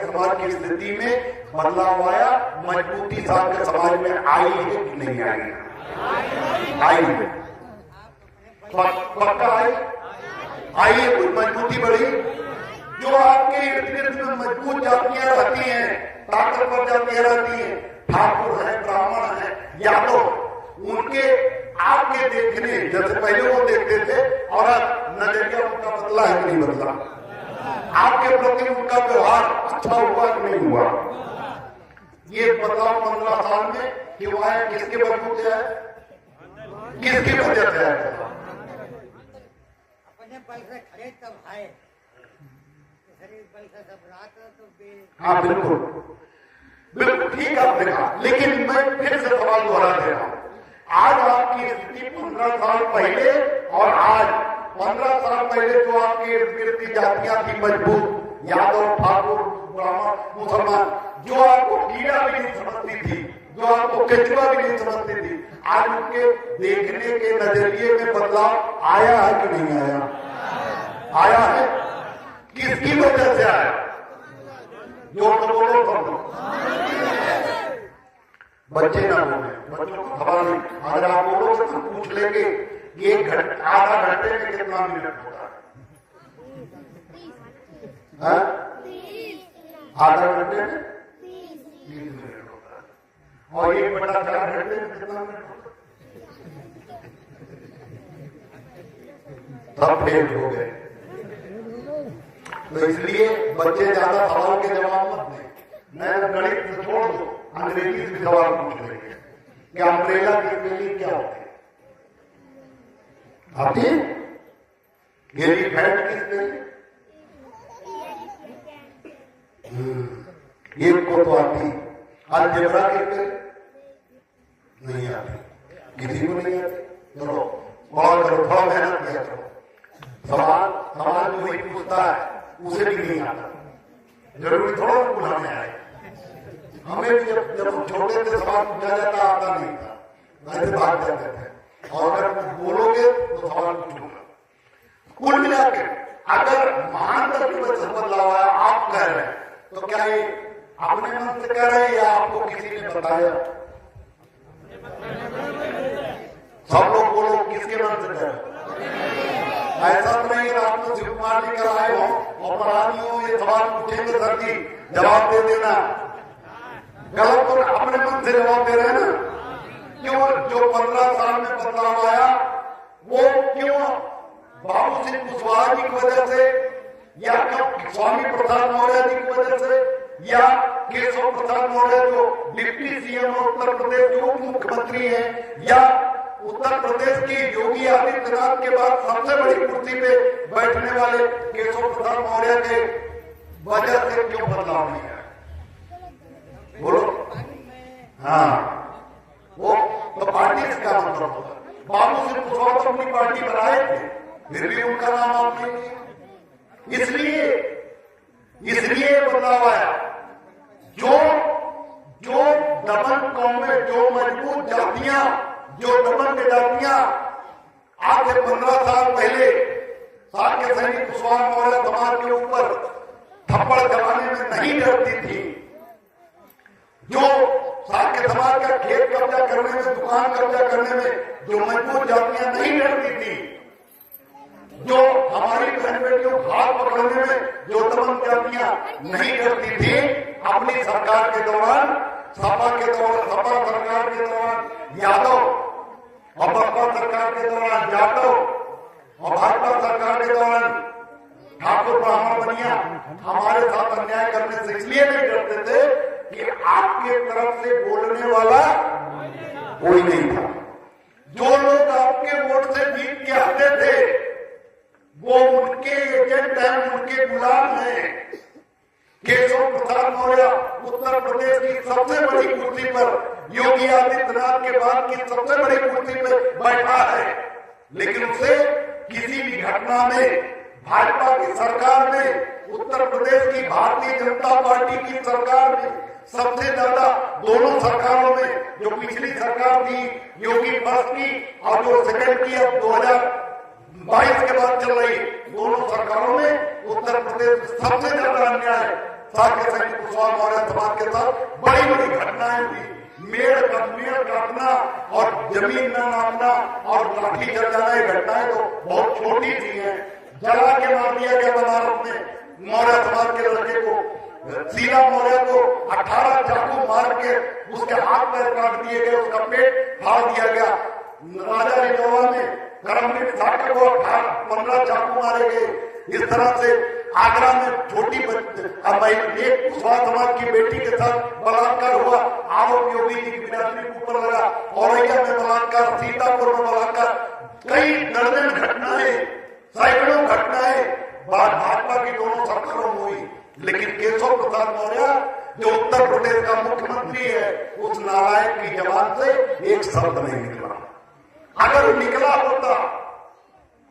समाज की स्थिति में बदलाव आया, मजबूती साहब के समाज में आई है कि नहीं आई? आई है, पक्का आई है, कुछ मजबूती बढ़ी। जो आपके इर्द गिर्द में मजबूत जातियां रहती हैं, ताकतवर जातियां रहती हैं, ठाकुर है, ब्राह्मण है, यादव, उनके आपके देखने जैसे पहले वो देखते थे और अब नजरिया उनका बदला है कि नहीं बदला? आपके प्रति उनका व्यवहार अच्छा हुआ कि नहीं हुआ? ये बदलाव 15 साल में क्यों आया? किसके बलबूते से आया? किसकी वजह से आया? अपने पैसे खड़े तब आए, पैसा सब रात तो हाँ बिल्कुल बिल्कुल ठीक है आपने कहा, लेकिन मैं फिर से सवाल दोहरा दे रहा हूँ। आज आपकी स्थिति 15 साल पहले और आज 15 साल पहले जो आपके इर्द गिर्द की जातियां थी मजबूत, यादव, ठाकुर, ब्राह्मण, मुसलमान, जो आपको कीड़ा भी नहीं समझती थी, जो आपको केचुआ भी नहीं समझती थी, आज उनके देखने के नजरिए में बदलाव आया है कि नहीं आया? आया है। किसकी वजह से आया? जोर से बोलो सब लोग। बच्चे ना बोले, बच्चों को खबर नहीं। अगर आप बोलोगे तो पूछ लेंगे कि आधा घंटे में कितना मिनट होता है? आधा घंटे में 30 मिनट होता है। और 1/4 घंटे में कितना मिनट होता है? सब फेल हो गए। तो इसलिए बच्चे ज्यादा सवाल के जवाब मत दें। मैं गणित छोड़ दो, अंग्रेजी से सवाल पूछ लेंगे कि अम्ब्रेला की स्पेलिंग क्या होती है? आती? एलिफेंट की स्पेलिंग एक को तो आती, अलजेब्रा की स्पेलिंग नहीं आती, किसी को नहीं आती। चलो बड़ा करो, थोड़ा मेहनत किया करो। सवाल वही पूछता है, उसे भी नहीं आता। जरूरी थोड़ा बुलाने आए। हमें भी जब हम छोटे थे सवाल पूछा जाता आता नहीं था, वैसे भाग जाते थे। और अगर बोलोगे तो सवाल पूछूंगा। कुल मिलाकर अगर महान की वजह से बदलाव आया आप कह रहे हैं, तो क्या ये अपने मन से कह रहे हैं या आपको किसी ने बताया? सब लोग बोलो, किसके मन से कह रहे हैं? ऐसा तो नहीं रात में शिव कुमार लेकर आए हो और परानी हो, ये सवाल पूछेंगे सर जी, जवाब दे देना। गलत तो अपने मन से जवाब दे रहे हैं ना। क्यों? जो 15 साल में बदलाव आया वो क्यों? बाबू सिंह कुशवाहा जी की वजह से, या स्वामी प्रसाद मौर्य जी की वजह से, या केशव प्रसाद मौर्य जो डिप्टी सीएम उत्तर प्रदेश के उप मुख्यमंत्री है, या उत्तर प्रदेश की योगी आदित्यनाथ के बाद सबसे बड़ी कुर्सी पे बैठने वाले केशव प्रसाद मौर्य के वजह से क्यों बदलाव नहीं आया? बोलो। हाँ, वो तो पार्टी से क्या मतलब होता? बाबू सिंह कुशवाहा तो अपनी पार्टी बनाए थे, फिर भी उनका नाम आप नहीं लिया। इसलिए बदलाव आया। जो दमन कौमें, जो मजबूत जातियां, जो दमन जातियां आज से 15 साल पहले साके सैनिक कुशवाहा मौर्य समाज के ऊपर थप्पड़ जमाने में नहीं डरती थी, जो साके समाज का खेत कब्जा करने में, दुकान कब्जा करने में जो मजबूत जातियां नहीं डरती थी, जो हमारी बहन बेटियों को हाथ पकड़ने में जो दमन जातियां नहीं डरती थी, अपनी सरकार के दौरान, सपा सरकार के दौरान यादव, और बसपा सरकार के दौरान यादव, और भाजपा सरकार के दौरान ठाकुर ब्राह्मण बनिया हमारे साथ अन्याय करने से इसलिए नहीं डरते थे कि आपके तरफ से बोलने वाला कोई नहीं था। जो लोग आपके वोट से जीत के आते थे वो उनके एजेंट हैं, उनके गुलाम हैं। केशव प्रसाद मौर्य उत्तर प्रदेश की सबसे बड़ी कुर्सी पर, योगी आदित्यनाथ के बाद की सबसे बड़ी कुर्सी पर बैठा है, लेकिन उसे किसी भी घटना में, भाजपा की सरकार में, उत्तर प्रदेश की भारतीय जनता पार्टी की सरकार में, सबसे ज्यादा दोनों सरकारों में, जो पिछली सरकार थी योगी फर्स्ट की और जो सेकंड की अब 2022 के बाद चल रही, दोनों सरकारों में उत्तर प्रदेश सबसे ज्यादा अन्याय, साक्य सैनिक कुशवाहा मौर्य समाज के साथ बड़ी बड़ी घटनाएं हुई। मेड़ काटना और जमीन न नापना और लाठी चल जाना, ये घटनाएं तो बहुत छोटी सी हैं। जला के मार दिया गया बनारस में मौर्य समाज के लड़के को, शीला मौर्य को 18 चाकू मार के उसके हाथ पैर काट दिए गए, उसका पेट फाड़ दिया गया। राजा रिजौवा में करमवीर ठाकुर को 15 चाकू मारे गए। इस तरह से आगरा में छोटी एक कुशवाहा समाज की बेटी के साथ बलात्कार हुआ, आरोप योगी जी की बिरादरी के ऊपर लगा। औरैया में बलात्कार, सीतापुर में बलात्कार, कई दर्जन घटनाएं, सैकड़ों घटनाएं भाजपा की दोनों सरकारों में हुई। लेकिन केशव प्रसाद मौर्य जो उत्तर प्रदेश का मुख्यमंत्री है, उस नालायक की जबान से एक शब्द नहीं निकला। अगर निकला होता,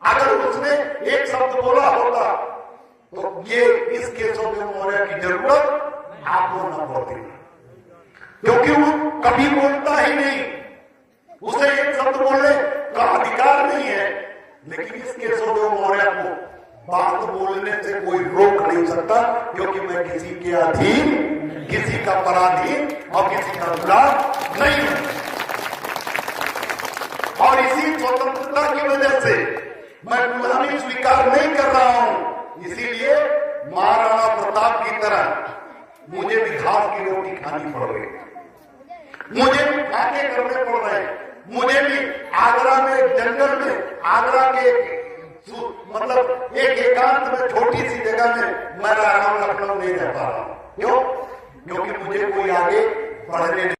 अगर उसने एक शब्द बोला होता तो ये इस केशव मौर्य की जरूरत आपको न पड़ती, क्योंकि वो कभी बोलता ही नहीं, उसे एक शब्द बोलने का अधिकार नहीं है। लेकिन इस केशव मौर्य को बात बोलने से कोई रोक नहीं सकता, क्योंकि मैं किसी के अधीन, किसी का पराधीन और किसी का गुलाम नहीं हूं। और इसी स्वतंत्रता की वजह से मैं गुलामी स्वीकार नहीं कर रहा हूं। इसीलिए महाराणा प्रताप की तरह मुझे भी घास की रोटी खानी पड़ रही है, मुझे भी फाके करने पड़ रहे हैं। मुझे भी आगरा में जंगल में, आगरा के मतलब एक एकांत में छोटी सी जगह में मैं रह रहा हूं, लखनऊ नहीं रह पा रहा हूं। क्यों? क्योंकि मुझे कोई आगे बढ़ने